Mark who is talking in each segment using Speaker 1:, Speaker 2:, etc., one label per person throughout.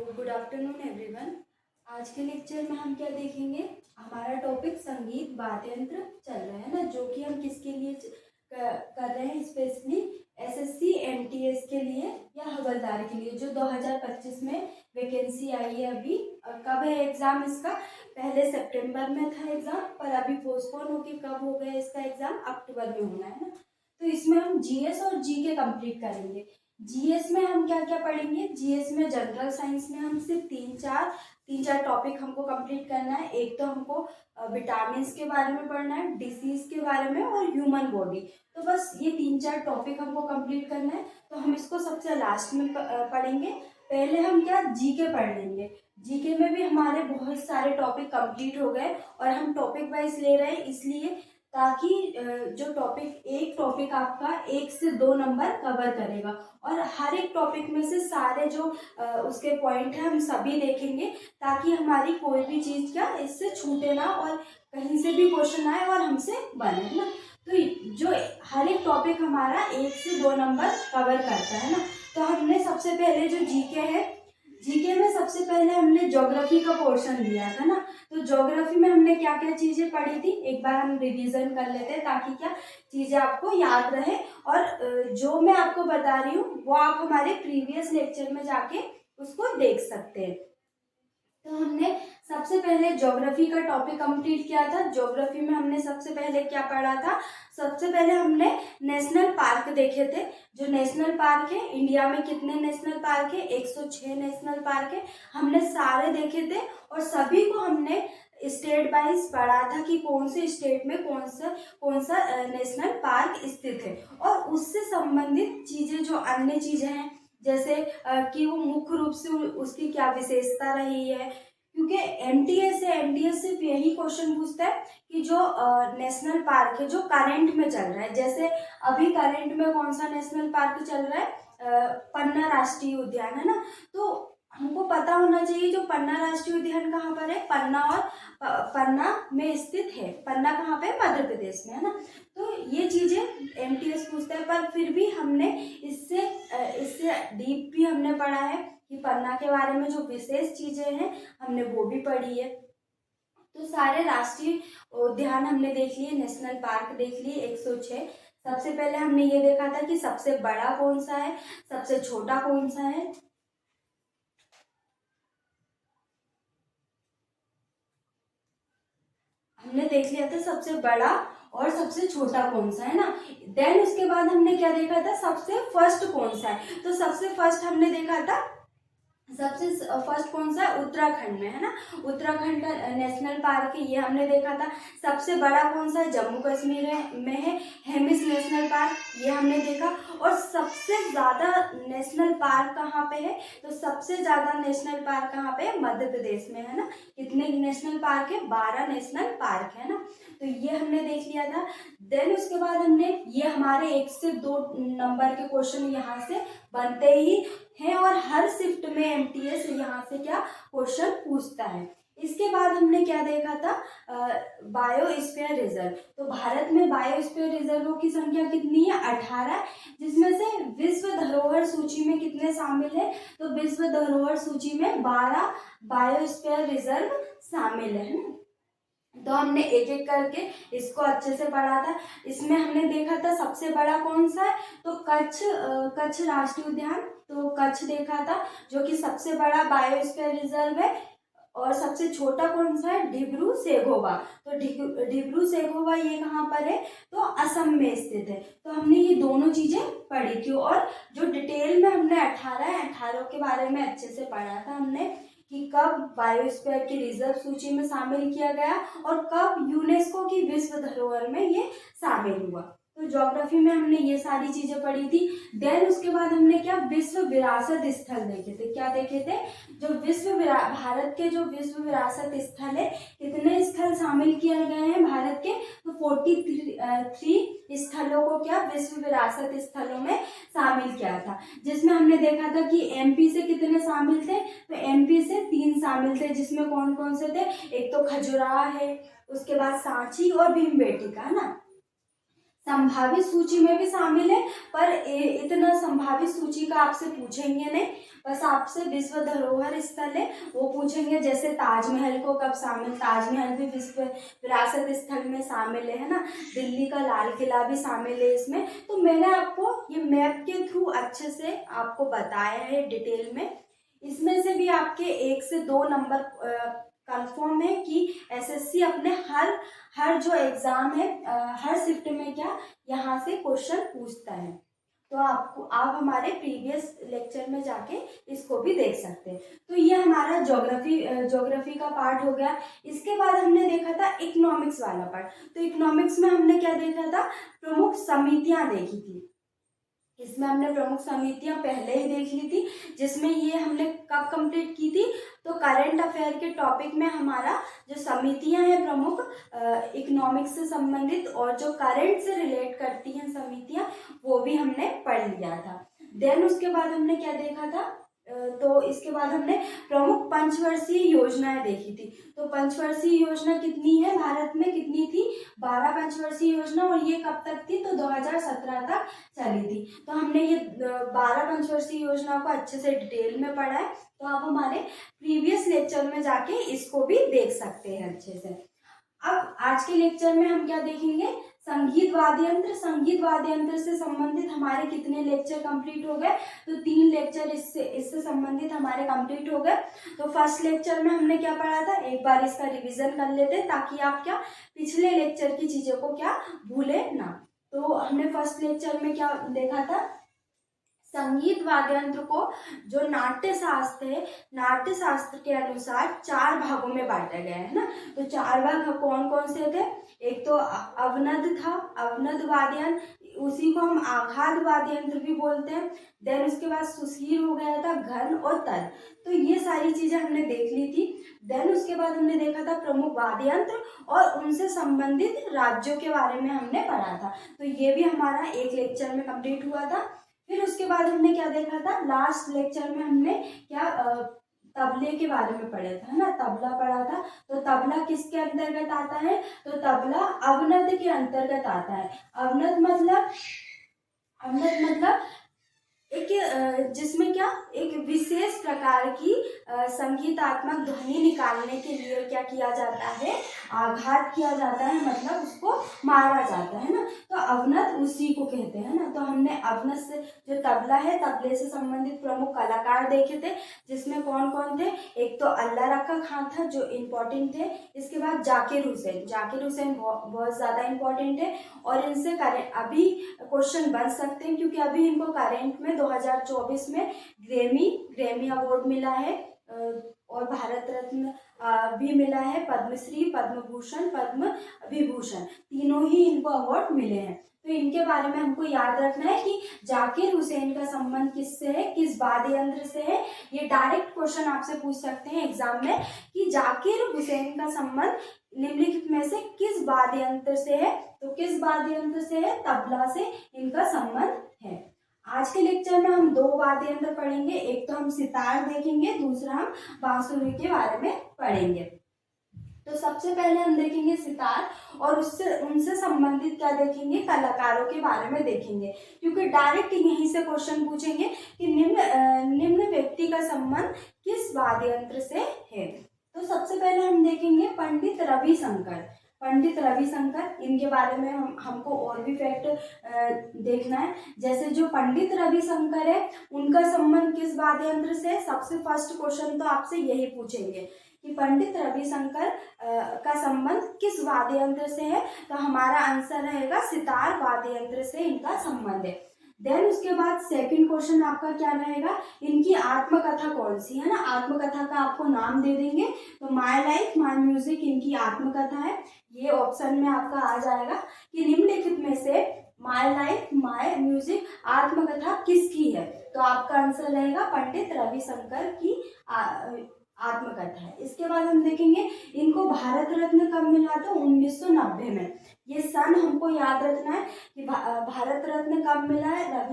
Speaker 1: Good afternoon everyone. आज के lecture में हम क्या देखेंगे। हमारा टॉपिक संगीत वाद्य यंत्र चल रहा है ना, जो कि हम किसके लिए कर रहे हैं, स्पेशली एसएससी एमटीएस के लिए या हवलदार के लिए, जो 2025 में वैकेंसी आई है। अभी कब है एग्ज़ाम इसका? पहले सितंबर में था एग्ज़ाम, पर अभी पोस्टपोन होके कब हो गया इसका एग्ज़ाम? अक्टूबर में होना है ना। तो इसमें हम जीएस और जीके कंप्लीट करेंगे। जीएस में हम क्या क्या पढ़ेंगे? जीएस में जनरल साइंस में हम सिर्फ तीन चार टॉपिक हमको कंप्लीट करना है। एक तो हमको विटामिन के बारे में पढ़ना है, डिसीज के बारे में और ह्यूमन बॉडी। तो बस ये 3-4 टॉपिक हमको कंप्लीट करना है, तो हम इसको सबसे लास्ट में पढ़ेंगे। पहले हम क्या जीके पढ़ लेंगे। जीके में भी हमारे बहुत सारे टॉपिक कंप्लीट हो गए और हम टॉपिक वाइज ले रहे हैं, इसलिए ताकि जो एक टॉपिक आपका 1 से 2 नंबर कवर करेगा और हर एक टॉपिक में से सारे जो उसके पॉइंट हैं हम सभी देखेंगे, ताकि हमारी कोई भी चीज़ क्या इससे छूटे ना और कहीं से भी क्वेश्चन आए और हमसे बने ना। तो जो हर एक टॉपिक हमारा 1 से 2 नंबर कवर करता है ना। तो हमने सबसे पहले जो जीके है, जीके में सबसे पहले हमने ज्योग्राफी का पोर्शन दिया था ना। तो ज्योग्राफी में हमने क्या क्या चीज़ें पढ़ी थी, एक बार हम रिवीजन कर लेते हैं, ताकि क्या चीज़ें आपको याद रहे। और जो मैं आपको बता रही हूँ वो आप हमारे प्रीवियस लेक्चर में जाके उसको देख सकते हैं। तो हमने सबसे पहले ज्योग्राफी का टॉपिक कंप्लीट किया था। ज्योग्राफी में हमने सबसे पहले क्या पढ़ा था? सबसे पहले हमने नेशनल पार्क देखे थे। जो नेशनल पार्क है, इंडिया में कितने नेशनल पार्क है? 106 नेशनल पार्क है। हमने सारे देखे थे और सभी को हमने स्टेट वाइज पढ़ा था कि कौन से स्टेट में कौन सा नेशनल पार्क स्थित है, और उससे संबंधित चीज़ें जो अन्य चीज़ें हैं, जैसे कि वो मुख्य रूप से उसकी क्या विशेषता रही है। क्योंकि एमटीएस सिर्फ यही क्वेश्चन पूछता है कि जो नेशनल पार्क है जो करंट में चल रहा है, जैसे अभी करंट में कौन सा नेशनल पार्क चल रहा है? पन्ना राष्ट्रीय उद्यान है ना। तो हमको पता होना चाहिए जो पन्ना राष्ट्रीय उद्यान कहाँ पर है। पन्ना और पन्ना में स्थित है। पन्ना कहाँ पे? मध्य प्रदेश में है ना। तो ये चीज़ें एमटीएस पूछता है, पर फिर भी हमने इससे डीप भी हमने पढ़ा है कि पन्ना के बारे में जो विशेष चीज़ें हैं हमने वो भी पढ़ी है। तो सारे राष्ट्रीय उद्यान हमने देख लिए, नेशनल पार्क देख लिए 106। सबसे पहले हमने ये देखा था कि सबसे बड़ा कौन सा है, सबसे छोटा कौन सा है। हमने देख लिया था सबसे बड़ा और सबसे छोटा कौन सा है ना। देन उसके बाद हमने क्या देखा था? सबसे फर्स्ट कौन सा है। तो सबसे फर्स्ट हमने देखा था, सबसे फर्स्ट कौन सा है? उत्तराखंड में है ना। उत्तराखंड का नेशनल पार्क है, ये हमने देखा था। सबसे बड़ा कौन सा है? जम्मू कश्मीर में है, हेमिस नेशनल पार्क, ये हमने देखा। और सबसे ज़्यादा नेशनल पार्क कहाँ पे है? तो सबसे ज़्यादा नेशनल पार्क कहाँ पे है? मध्य प्रदेश में है ना। कितने नेशनल पार्क है? 12 नेशनल पार्क है ना। तो ये हमने देख लिया था। देन उसके बाद हमने ये हमारे 1 से 2 नंबर के क्वेश्चन यहाँ से बनते ही है, और हर शिफ्ट में एमटीएस यहाँ से क्या क्वेश्चन पूछता है। इसके बाद हमने क्या देखा था? Biosphere reserve. तो भारत में बायोस्फीयर रिजर्वों की संख्या कितनी है? 18, जिसमें से विश्व धरोहर सूची में कितने शामिल है? तो विश्व धरोहर सूची में 12 बायोस्फीयर रिजर्व शामिल है ना। तो हमने एक एक करके इसको अच्छे से पढ़ा था। इसमें हमने देखा था सबसे बड़ा कौन सा है? तो कच्छ राष्ट्रीय उद्यान। तो कच्छ देखा था, जो कि सबसे बड़ा बायोस्फीयर रिजर्व है। और सबसे छोटा कौन सा है? डिब्रू सैखोवा। तो डिब्रू सैखोवा ये कहाँ पर है? तो असम में स्थित है। तो हमने ये दोनों चीजें पढ़ी थी, और जो डिटेल में हमने 18 के बारे में अच्छे से पढ़ा था हमने, कि कब बायोस्फीयर की रिजर्व सूची में शामिल किया गया और कब यूनेस्को की विश्व धरोहर में ये शामिल हुआ। तो ज्योग्राफी में हमने ये सारी चीजें पढ़ी थी। देन उसके बाद हमने क्या विश्व विरासत स्थल देखे थे। क्या देखे थे? जो भारत के जो विश्व विरासत स्थल है, कितने स्थल शामिल किए गए हैं भारत के? तो 43 स्थलों को क्या विश्व विरासत स्थलों में शामिल किया था। जिसमें हमने देखा था कि एमपी से कितने शामिल थे? तो एमपी से 3 शामिल थे, जिसमें कौन कौन से थे? एक तो खजुराहो है, उसके बाद सांची और भीमबेटका है ना। संभावित सूची में भी शामिल है, पर इतना संभावित सूची का आपसे पूछेंगे नहीं, बस आपसे विश्व धरोहर स्थल है वो पूछेंगे। जैसे ताजमहल को कब शामिल, ताजमहल भी विश्व विरासत स्थल में शामिल है ना, दिल्ली का लाल किला भी शामिल है इसमें। तो मैंने आपको ये मैप के थ्रू अच्छे से आपको बताया है डिटेल में। इसमें से भी आपके 1 से 2 नंबर कंफर्म है कि एसएससी अपने हर जो एग्जाम है हर शिफ्ट में क्या यहाँ से क्वेश्चन पूछता है। तो आप हमारे प्रीवियस लेक्चर में जाके इसको भी देख सकते हैं। तो ये हमारा ज्योग्राफी का पार्ट हो गया। इसके बाद हमने देखा था इकोनॉमिक्स वाला पार्ट। तो इकोनॉमिक्स में हमने क्या देखा था, प्रमुख समितियां देखी थी। इसमें हमने प्रमुख समितियां पहले ही देख ली थी, जिसमें ये हमने कब कंप्लीट की थी, तो करंट अफेयर के टॉपिक में हमारा जो समितियां हैं प्रमुख इकोनॉमिक्स से संबंधित और जो करंट से रिलेट करती हैं समितियां, वो भी हमने पढ़ लिया था। देन उसके बाद हमने क्या देखा था, तो इसके बाद हमने प्रमुख पंचवर्षीय योजनाएं देखी थी। तो पंचवर्षीय योजना कितनी है भारत में, कितनी थी, 12 पंचवर्षीय योजना, और ये कब तक थी, तो 2017 तक चली थी। तो हमने ये 12 पंचवर्षीय योजना को अच्छे से डिटेल में पढ़ा है। तो आप हमारे प्रीवियस लेक्चर में जाके इसको भी देख सकते हैं अच्छे से। अब आज के लेक्चर में हम क्या देखेंगे, संगीत वाद्य यंत्र। संगीत वाद्य यंत्र से संबंधित हमारे कितने लेक्चर कंप्लीट हो गए, तो 3 लेक्चर इससे संबंधित हमारे कंप्लीट हो गए। तो फर्स्ट लेक्चर में हमने क्या पढ़ा था, एक बार इसका रिवीजन कर लेते हैं ताकि आप क्या पिछले लेक्चर की चीजों को क्या भूले ना। तो हमने फर्स्ट लेक्चर में क्या देखा था, संगीत वाद्य यंत्र को जो नाट्य शास्त्र है, नाट्य शास्त्र के अनुसार 4 भागों में बांटा गया है ना। तो 4 भाग कौन कौन से थे, एक तो अवनद था, अवनद वाद्य यंत्र, उसी को हम आघात वाद्य यंत्र भी बोलते हैं। देन उसके बाद सुशीर हो गया था, घन और तर। तो ये सारी चीजें हमने देख ली थी। देन उसके बाद हमने देखा था प्रमुख वाद्य यंत्र और उनसे संबंधित राज्यों के बारे में हमने पढ़ा था। तो ये भी हमारा एक लेक्चर में कंप्लीट हुआ था। फिर उसके बाद हमने क्या देखा था, लास्ट लेक्चर में हमने क्या तबले के बारे में पढ़ा था ना, तबला पढ़ा था। तो तबला किसके अंतर्गत आता है, तो तबला अवनद के अंतर्गत आता है। अवनद मतलब एक जिसमें क्या एक विशेष प्रकार की संगीतात्मक ध्वनि निकालने के लिए क्या किया जाता है, आघात किया जाता है, मतलब उसको मारा जाता है ना। तो अवनद उसी को कहते हैं ना। तो हमने अवनद से जो तबला है, तबले से संबंधित प्रमुख कलाकार देखे थे, जिसमें कौन कौन थे, एक तो अल्लाह रक्का खान था जो इम्पोर्टेंट थे। इसके बाद जाकिर हुसैन बहुत ज़्यादा इम्पोर्टेंट है और इनसे अभी क्वेश्चन बन सकते हैं, क्योंकि अभी इनको करेंट में 2024 में ग्रैमी अवार्ड मिला है और भारत रत्न भी मिला है, पद्मश्री, पद्म भूषण, पद्म विभूषण, तीनों ही इनको अवार्ड मिले हैं। तो इनके बारे में हमको याद रखना है कि जाकिर हुसैन का संबंध किससे है, किस वाद्य यंत्र से है। ये डायरेक्ट क्वेश्चन आपसे पूछ सकते हैं एग्जाम में कि जाकिर हुसैन का संबंध निम्नलिखित में से किस वाद्य यंत्र से है। तो किस वाद्य यंत्र से है, तबला से इनका संबंध है। आज के लेक्चर में हम 2 वाद्य यंत्र पढ़ेंगे, एक तो हम सितार देखेंगे, दूसरा हम बांसुरी के बारे में पढ़ेंगे। तो सबसे पहले हम देखेंगे सितार और उनसे संबंधित क्या देखेंगे, कलाकारों के बारे में देखेंगे, क्योंकि डायरेक्ट यहीं से क्वेश्चन पूछेंगे कि निम्न व्यक्ति का संबंध किस वाद्य यंत्र से है। तो सबसे पहले हम देखेंगे पंडित रविशंकर। इनके बारे में हमको और भी फैक्ट देखना है। जैसे जो पंडित रविशंकर है, उनका संबंध किस वाद्य यंत्र से, सबसे फर्स्ट क्वेश्चन तो आपसे यही पूछेंगे कि पंडित रविशंकर का संबंध किस वाद्य यंत्र से है। तो हमारा आंसर रहेगा सितार वाद्य यंत्र से इनका संबंध है। देन उसके बाद सेकंड क्वेश्चन आपका क्या रहेगा, इनकी आत्मकथा कौन सी है ना। आत्मकथा का आपको नाम दे देंगे, तो माय लाइफ माय म्यूजिक इनकी आत्मकथा है। ये ऑप्शन में आपका आ जाएगा कि निम्नलिखित में से माय लाइफ माय म्यूजिक आत्मकथा किसकी है। तो आपका आंसर रहेगा पंडित रविशंकर की आत्मकथा है। इसके बाद हम देखेंगे इनको भारत रत्न कब मिला, तो 1990 में। ये सन हमको याद रखना है कि भारत रत्न कब मिला है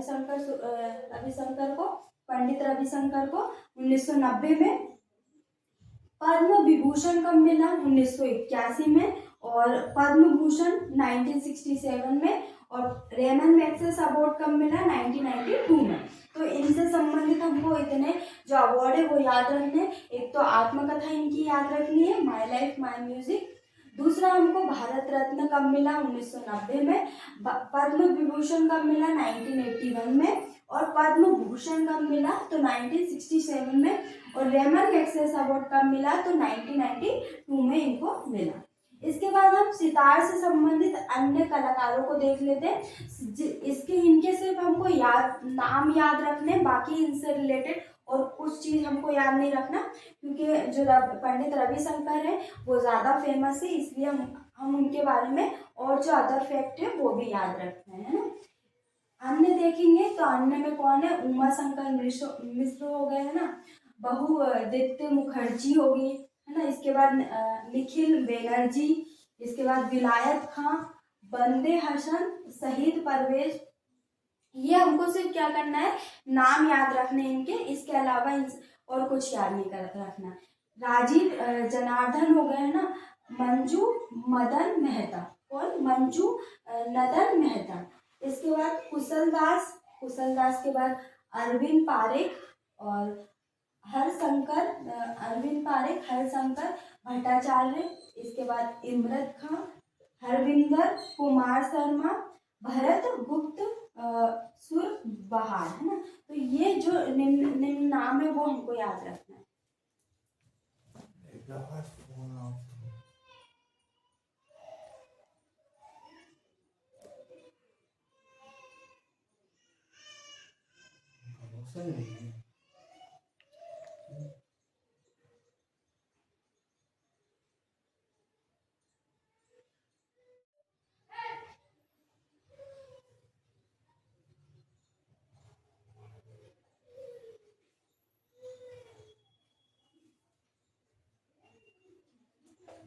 Speaker 1: रविशंकर को, पंडित रविशंकर को 1990 में। पद्म विभूषण कब मिला, 1981 में, और पद्म भूषण 1967 में, और रेमन मैग्सेसे अवार्ड कब मिला? 1992 में। तो इनसे संबंधित हमको इतने जो अवार्ड है वो याद रखने। एक तो आत्मकथा इनकी याद रखनी है, माई लाइफ माई म्यूजिक। दूसरा हमको भारत रत्न कब मिला? 1990 में। पद्म विभूषण कब मिला? 1981 में। और पद्म भूषण कब मिला? तो 1967 में। और रेमन मैग्सेसे अवार्ड कब मिला? तो 1992 में इनको मिला। इसके बाद हम सितार से संबंधित अन्य कलाकारों को देख लेते हैं। इनके सिर्फ हमको नाम याद रखने, बाकी इनसे रिलेटेड और कुछ चीज हमको याद नहीं रखना, क्योंकि जो पंडित रविशंकर है वो ज़्यादा फेमस है, इसलिए हम उनके बारे में और जो अदर फैक्ट है वो भी याद रखते हैं ना। अन्य देखेंगे तो अन्य में कौन है? उमा शंकर मिश्र हो गए है ना, बहुदत्त मुखर्जी हो गई है ना, इसके बाद निखिल बेनर्जी, इसके बाद विलायत खां, बंदे हसन, शहीद परवेज। ये हमको सिर्फ क्या करना है? नाम याद रखने इनके, इसके अलावा और कुछ याद नहीं रखना। राजीव जनार्दन हो गए है ना, मंजू मदन मेहता। कौन? मंजू नदन मेहता। इसके बाद कुशल दास के बाद अरविंद पारेख और हरशंकर भट्टाचार्य। इसके बाद इमरत खां, हरविंदर कुमार शर्मा, भरत गुप्त सुर बहार है ना। तो ये जो निम्न नाम है वो हमको याद रखना है।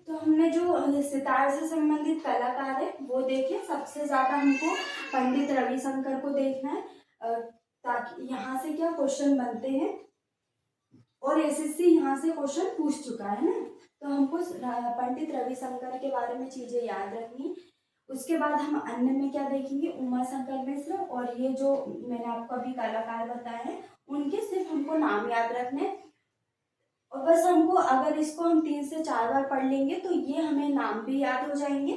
Speaker 1: तो हमने जो सितार से संबंधित कलाकार है वो देखे। सबसे ज्यादा हमको पंडित रविशंकर को देखना है, ताकि यहाँ से क्या क्वेश्चन बनते हैं और एसएससी यहाँ से क्वेश्चन पूछ चुका है ना। तो हमको पंडित रविशंकर के बारे में चीजें याद रखनी। उसके बाद हम अन्य में क्या देखेंगे? उमा शंकर मिश्र। और ये जो मैंने आपको अभी कलाकार बताए हैं उनके सिर्फ हमको नाम याद रखने, और बस हमको अगर इसको हम 3 से 4 बार पढ़ लेंगे तो ये हमें नाम भी याद हो जाएंगे,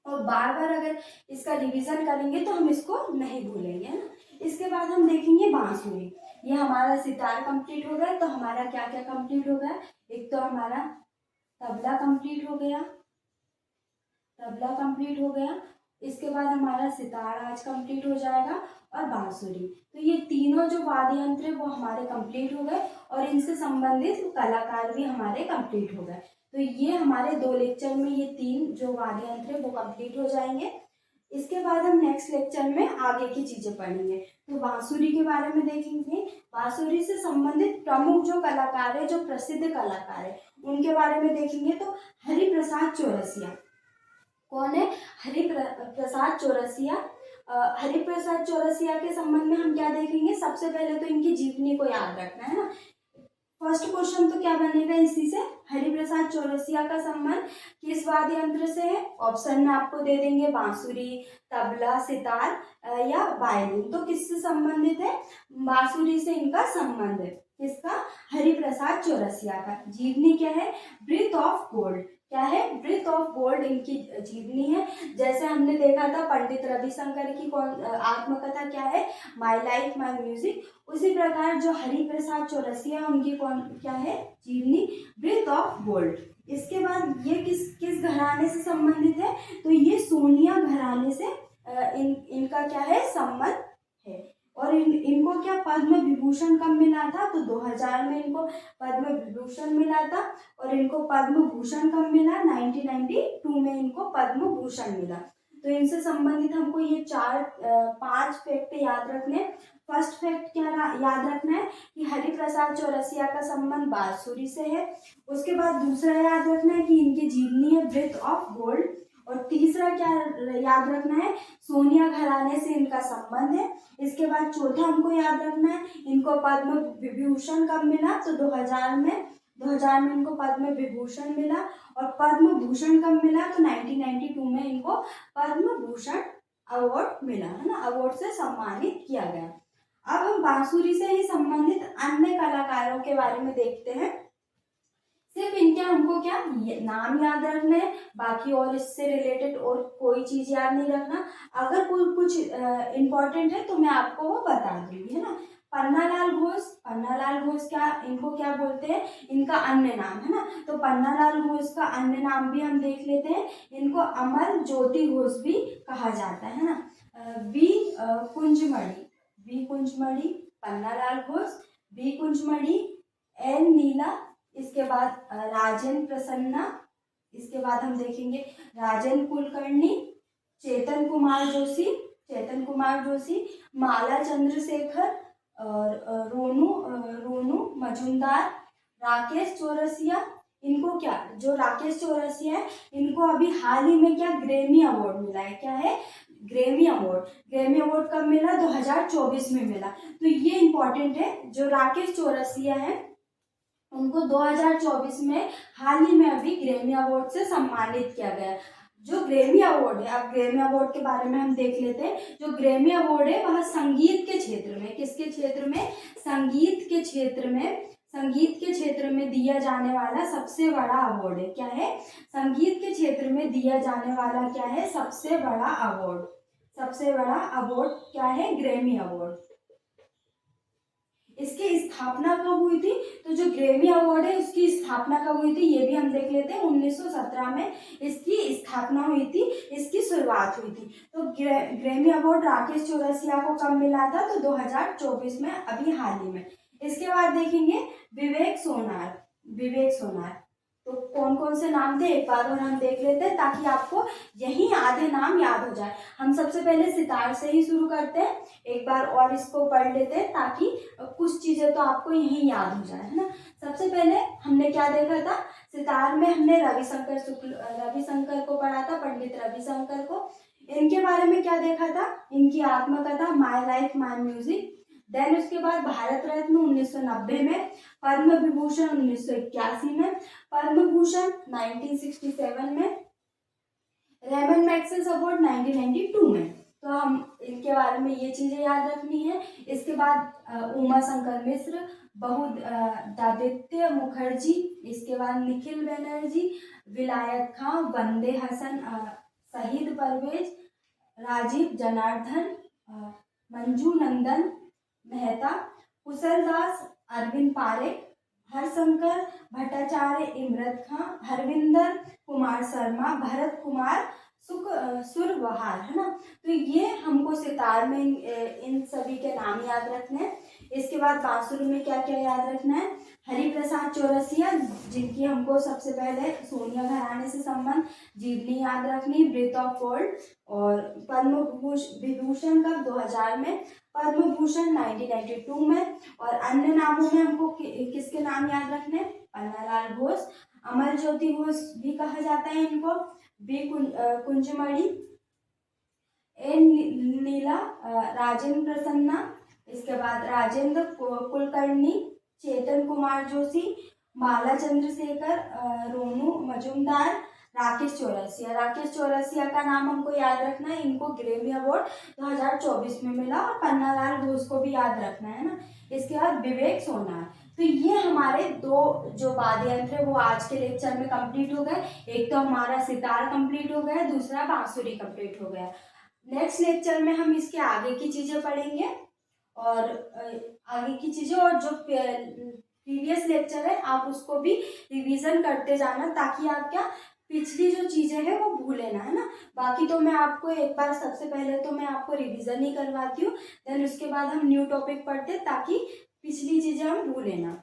Speaker 1: और बार बार अगर इसका रिवीजन करेंगे तो हम इसको नहीं भूलेंगे ना। इसके बाद हम देखेंगे बांसुरी। ये हमारा सितार कंप्लीट हो गया। तो हमारा क्या क्या कंप्लीट हो गया? एक तो हमारा तबला कंप्लीट हो गया, इसके बाद हमारा सितार आज कंप्लीट हो जाएगा, और बांसुरी। तो ये तीनों जो वाद्य यंत्र है वो हमारे कंप्लीट हो गए, और इनसे संबंधित कलाकार भी हमारे कंप्लीट हो गए। तो ये हमारे 2 लेक्चर में ये 3 जो वाद्य यंत्र है वो कंप्लीट हो जाएंगे। इसके बाद हम नेक्स्ट लेक्चर में आगे की चीजें पढ़ेंगे। तो बांसुरी के बारे में देखेंगे। बांसुरी से संबंधित प्रमुख जो कलाकार है, जो प्रसिद्ध कलाकार है, उनके बारे में देखेंगे। तो हरिप्रसाद चौरसिया। कौन है? हरिप्रसाद चौरसिया। हरिप्रसाद चौरसिया के संबंध में हम क्या देखेंगे? सबसे पहले तो इनकी जीवनी को याद रखना है ना। फर्स्ट क्वेश्चन तो क्या बनेगा इसी से? हरिप्रसाद चौरसिया का संबंध किस वाद्य यंत्र से है? ऑप्शन में आपको दे देंगे बांसुरी, तबला, सितार या वायलिन। तो किससे संबंधित है? बांसुरी से इनका संबंध है। किसका? हरिप्रसाद चौरसिया का। जीवनी क्या है? Breath of gold. क्या है? ब्रीथ ऑफ गोल्ड इनकी जीवनी है। जैसे हमने देखा था पंडित रविशंकर की आत्मकथा क्या है? My life my music. उसी प्रकार जो हरिप्रसाद चौरसिया उनकी क्या है? जीवनी ब्रीथ ऑफ गोल्ड। इसके बाद ये किस घराने से संबंधित है? तो ये सोनिया घराने से इनका क्या है? संबंध है। और इनको क्या पद्म विभूषण कब मिला था? तो 2000 में इनको पद्म विभूषण मिला था। और इनको पद्म भूषण कब मिला? 1992 में इनको पद्म भूषण मिला। तो इनसे संबंधित हमको ये 5 फैक्ट याद रखने। फर्स्ट फैक्ट क्या याद रखना है? कि हरिप्रसाद चौरसिया का संबंध बांसुरी से है। उसके बाद दूसरा याद रखना है कि इनकी जीवनी है ब्रीथ ऑफ गोल्ड। और तीसरा क्या याद रखना है? सोनिया घराने से इनका संबंध है। इसके बाद चौथा हमको याद रखना है इनको पद्म विभूषण कब मिला? तो 2000 में इनको पद्म विभूषण मिला। और पद्म भूषण कब मिला? तो 1992 में इनको पद्म भूषण अवार्ड मिला, है ना, अवार्ड से सम्मानित किया गया। अब हम बांसुरी से ही संबंधित अन्य कलाकारों के बारे में देखते हैं। सिर्फ इनके हमको क्या नाम याद रखना है, बाकी और इससे रिलेटेड और कोई चीज याद नहीं रखना। अगर कोई कुछ इम्पोर्टेंट है तो मैं आपको वो बता दूंगी, है ना। पन्नालाल घोष, पन्नालाल घोष क्या, इनको क्या बोलते हैं, इनका अन्य नाम, है ना। तो पन्नालाल घोष का अन्य नाम भी हम देख लेते हैं, इनको अमर ज्योति घोष भी कहा जाता है ना। B Kunjamani, B Kunjamani Pannalal Ghosh, B Kunjamani, N Neela, इसके बाद राजेंद्र प्रसन्ना, इसके बाद हम देखेंगे राजेंद्र कुलकर्णी, चेतन कुमार जोशी, चेतन कुमार जोशी, माला चंद्रशेखर और रोनू मजुमदार, राकेश चौरसिया। इनको क्या, जो राकेश चौरसिया है, इनको अभी हाल ही में क्या ग्रैमी अवार्ड मिला है, क्या है, ग्रैमी अवार्ड। ग्रैमी अवार्ड कब मिला, 2024 में मिला। तो ये इंपॉर्टेंट है, जो राकेश चौरसिया है उनको 2024 में हाल ही में अभी ग्रैमी अवार्ड से सम्मानित किया गया। जो ग्रैमी अवार्ड है, अब ग्रैमी अवार्ड के बारे में हम देख लेते हैं। जो ग्रैमी अवार्ड है वह संगीत के क्षेत्र में, किसके क्षेत्र में, संगीत के क्षेत्र में, संगीत के क्षेत्र में दिया जाने वाला सबसे बड़ा अवार्ड है। क्या है, संगीत के क्षेत्र में दिया जाने वाला क्या है, सबसे बड़ा अवार्ड। सबसे बड़ा अवार्ड क्या है, ग्रैमी अवार्ड। इसकी स्थापना कब हुई थी, तो जो ग्रैमी अवार्ड है उसकी स्थापना कब हुई थी, ये भी हम देख लेते हैं। 1917 में इसकी स्थापना हुई थी, इसकी शुरुआत हुई थी। तो ग्रैमी अवार्ड राकेश चौरसिया को कब मिला था, तो 2024 में, अभी हाल ही में। इसके बाद देखेंगे विवेक सोनार, विवेक सोनार। तो कौन कौन से नाम थे एक बार और हम देख लेते हैं, ताकि आपको यही आधे नाम याद हो जाए। हम सबसे पहले सितार से ही शुरू करते हैं, एक बार और इसको पढ़ लेते हैं ताकि कुछ चीजें तो आपको यही याद हो जाए, है ना। सबसे पहले हमने क्या देखा था, सितार में हमने रविशंकर को पढ़ा था, पंडित रविशंकर को। इनके बारे में क्या देखा था, इनकी आत्मकथा my life my music. Then उसके बाद भारत रत्न 1990 में, पद्म विभूषण 1981 में, पद्म भूषण 1967 में, रेमन मैग्सेसे अवार्ड 1992 में। तो हम इनके बारे में ये चीजें याद रखनी है। इसके बाद उमा शंकर मिश्र, बहुदादित्य मुखर्जी, इसके बाद निखिल बनर्जी, विलायत खां, वंदे हसन, शहीद परवेज, राजीव जनार्दन, मंजू नंदन मेहता, कुशल दास, अरविंद पारेख, हरशंकर भट्टाचार्य, इमरत खां, हरविंदर कुमार शर्मा, भरत कुमार सुरवहार, है ना। तो ये हमको सितार में इन सभी के नाम याद रखने हैं। इसके बाद बांसुरी में क्या क्या याद रखना है, हरिप्रसाद चौरसिया, जिनकी हमको सबसे पहले सोनिया घराने से संबंध, जीवनी याद रखनी, ब्रेथ ऑफ गोल्ड। और पद्म विभूषण कब, 2000 में, पद्म भूषण 1992 में। और अन्य नामों में हमको किसके नाम याद रखने, पन्नालाल घोष, अमर ज्योति घोष भी कहा जाता है इनको, बी कुंजमणि, एन नीला, राजेंद्र प्रसन्ना, इसके बाद राजेंद्र कुलकर्णी, चेतन कुमार जोशी, माला चंद्रशेखर, रोनू मजुमदार, राकेश चौरसिया। राकेश चौरसिया का नाम हमको याद रखना है, इनको ग्रैमी अवार्ड 2024 में मिला। और पन्नालाल घोष को भी याद रखना है ना। इसके बाद विवेक सोनार। तो ये हमारे दो जो वाद्य यंत्र है वो आज के लेक्चर में कंप्लीट हो गए। एक तो हमारा सितार कंप्लीट हो गया, दूसरा बांसुरी कंप्लीट हो गया। नेक्स्ट लेक्चर में हम इसके आगे की चीजें पढ़ेंगे, और आगे की चीजें, और जो प्रीवियस लेक्चर है आप उसको भी रिवीजन करते जाना, ताकि आप क्या पिछली जो चीजें हैं वो भूले ना, है ना। बाकी तो मैं आपको एक बार, सबसे पहले तो मैं आपको रिवीजन ही करवाती हूँ, देन उसके बाद हम न्यू टॉपिक पढ़ते, ताकि पिछली चीजें हम भूले ना।